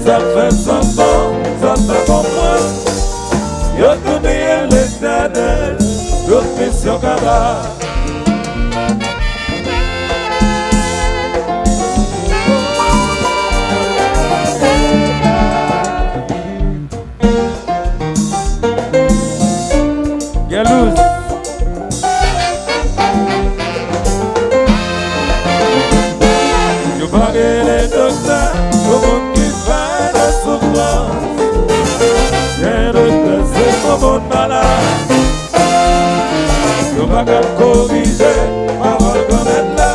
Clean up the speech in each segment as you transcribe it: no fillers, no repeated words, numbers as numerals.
ça fait semblant, ça pas comprendre. Yo tourné l'éternel, l'autre mission cabas. Galouz. Yo pagué les docteurs, au monde qui fait la souffrance. Y'a docteur, c'est mon monde malade. Yo pas qu'à corriger, ma reconnaître là.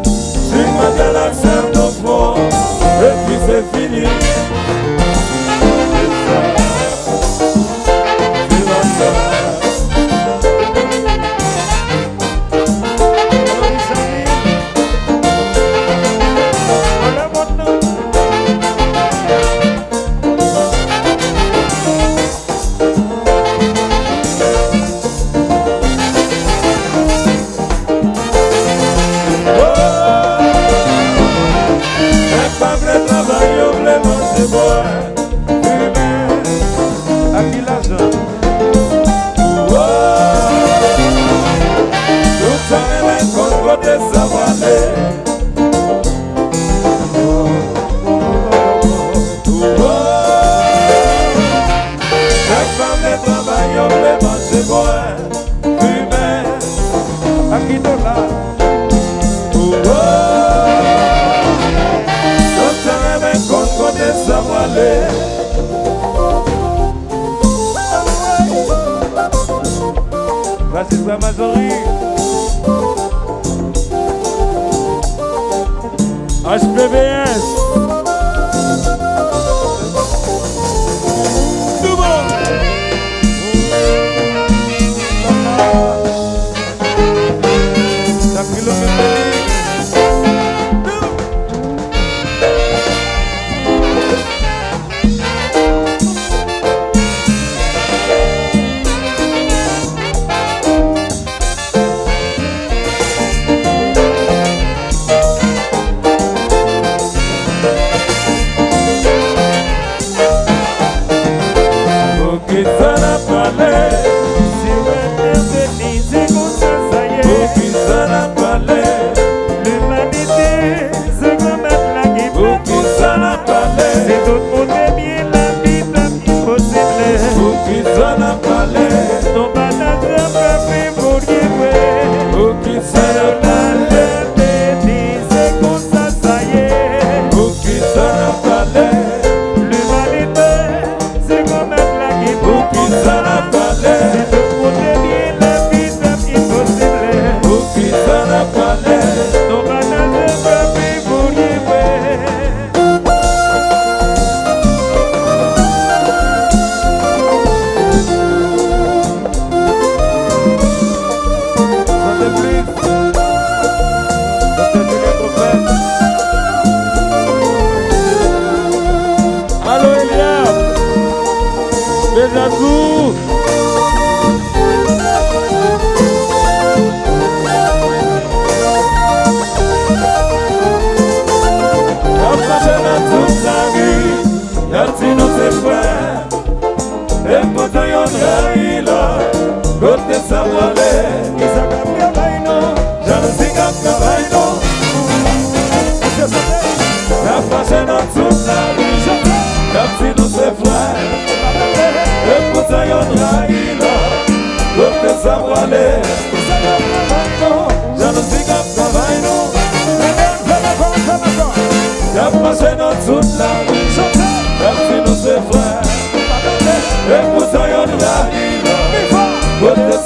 Si ma telle accepte nos faux, et puis c'est fini. HPBS. Tout bon.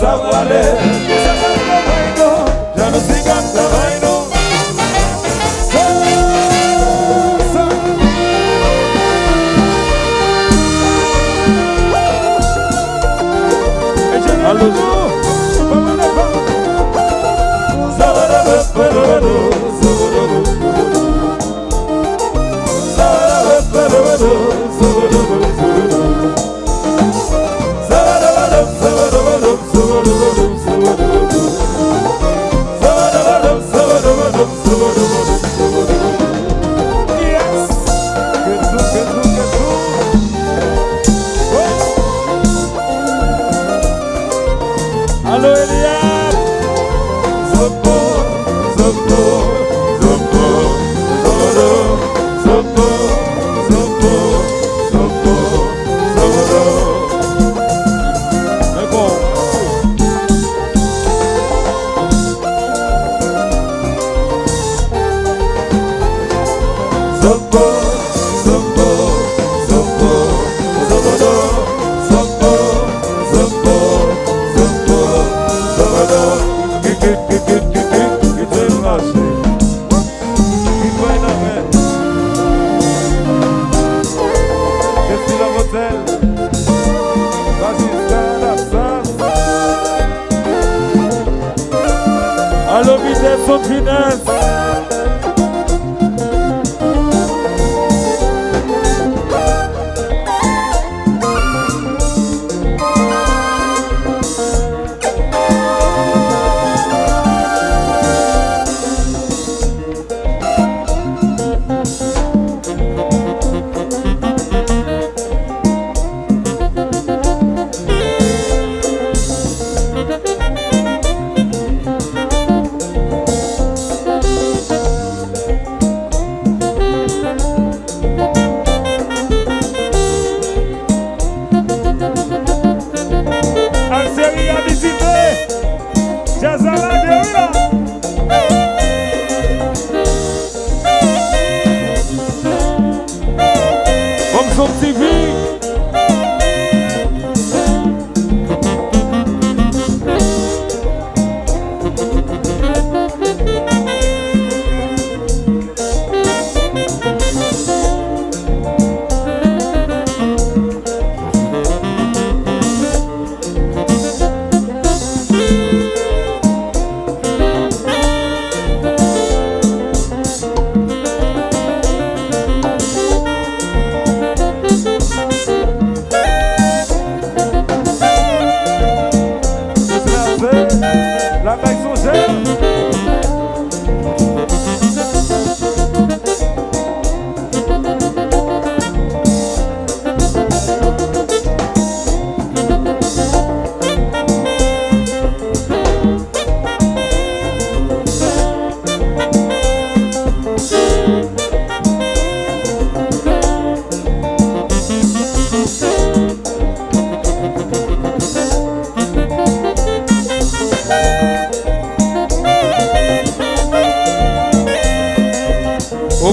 Ça son de finesse.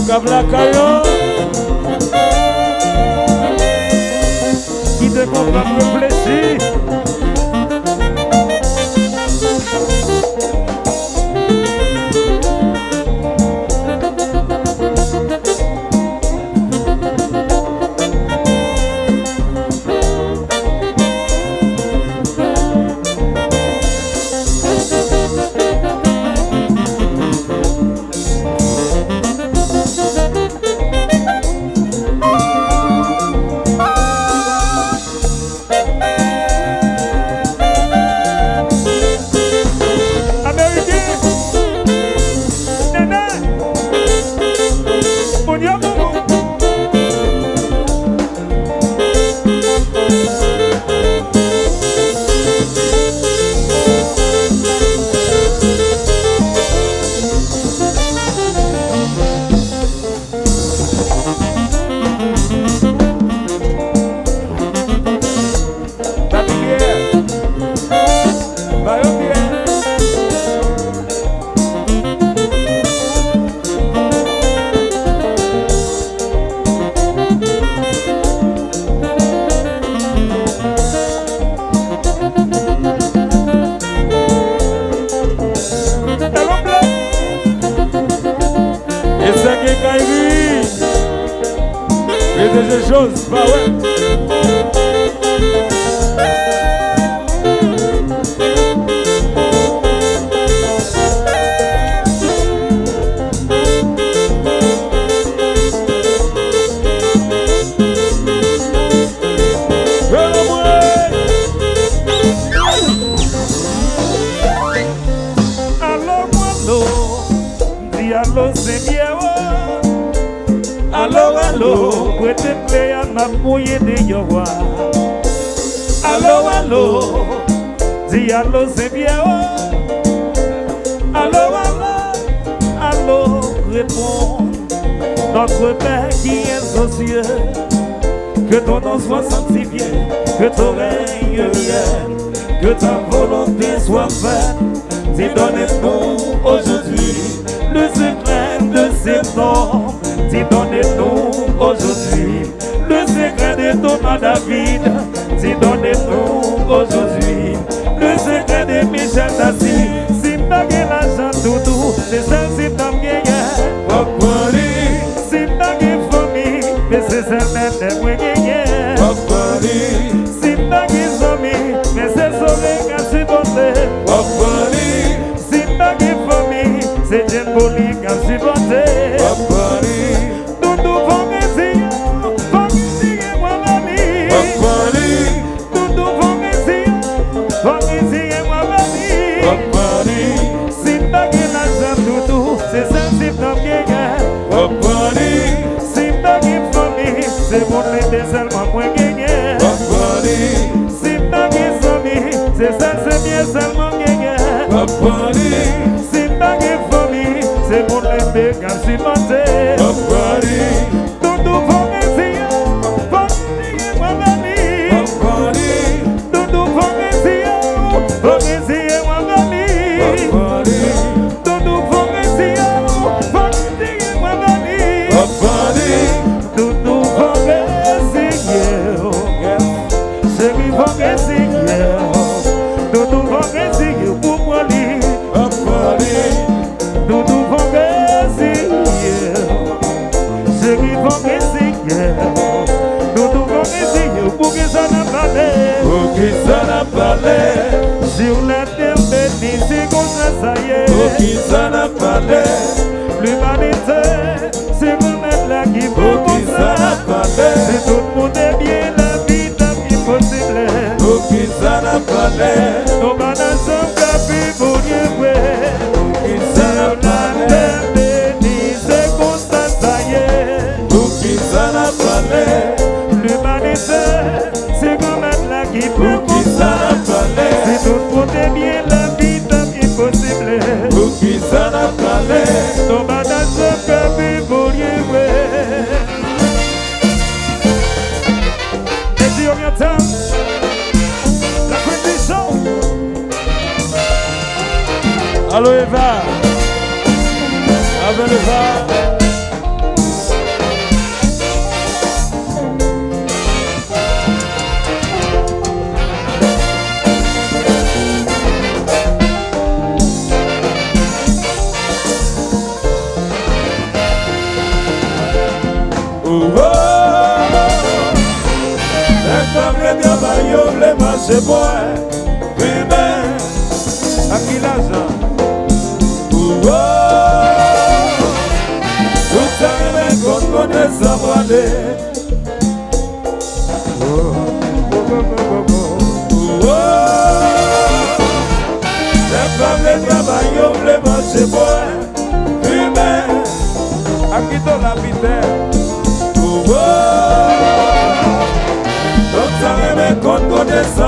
Kablakayo qui te comprend réfléchir. Des choses, bah ouais. Allo, puede crear más muy de yoga. Allo, di allo se viejo. Allo, réponds. Notre Père qui est aux cieux, que ton nom soit sanctifié, que ton règne vienne, que ta volonté soit faite. Dis donnez-nous aujourd'hui le secret de ces noms. Dis donnez-nous aujourd'hui le secret de Thomas David. Dis donnez-nous aujourd'hui le secret de Michel Tassi. Si t'as gagné l'argent tout, c'est ça si t'as gagné. Si t'as gagné famille, mais c'est ça même t'as gagné. Si t'as gagné famille, mais c'est ça qui a supporté. Si t'as gagné famille, c'est c'était seulement moi gagné. Papani, Si t'as des amis, c'est ça, c'est bien seulement gagné. Papani, Si t'as des familles, c'est pour les dégâts supportés. Papani, Tout faut essayer, faut essayer, mon ami. Papani, Tout faut essayer, mon ami. Papani, Tout faut essayer, mon ami. Papani, Tout faut essayer, c'est qu'il faut essayer. Tout faut essayer pour moi. Papani, Tout faut essayer, c'est qu'il faut essayer. Tout faut essayer pour que ça n'a pas l'air. pour qui ça n'a pas l'air, Sur la terre bénie, c'est comme ça y est. pour qui ça n'a pas l'air, L'humanité, c'est vous-même là qui pour faut qui ça n'a pas l'air, Si tout le monde est bien, la vie est impossible. pour qui ça n'a pas l'air, Nos bananes sont capées pour Dieu. pour qui ça n'a Sur pas la l'air, terre bénie, c'est comme ça y est. pour qui ça n'a pas l'air, L'humanité, c'est quand-même là qui peut pour qui ça n'a pas l'air, Si tout le monde est bien, la vie est impossible. pour qui ça n'a pas l'air, Nos bananes sont capées pour Dieu. Et si on vient temps, la condition. Allô Eva, avec Eva. Oh, les femmes les travailleurs, les marchés bois, fumer, À qui l'argent? oh, tout ça même qu'on connaît ça brader, oh, les femmes les travailleurs, les marchés bois, fumer, À qui t'en l'habitaire? oh, tout ça même qu'on connaît ça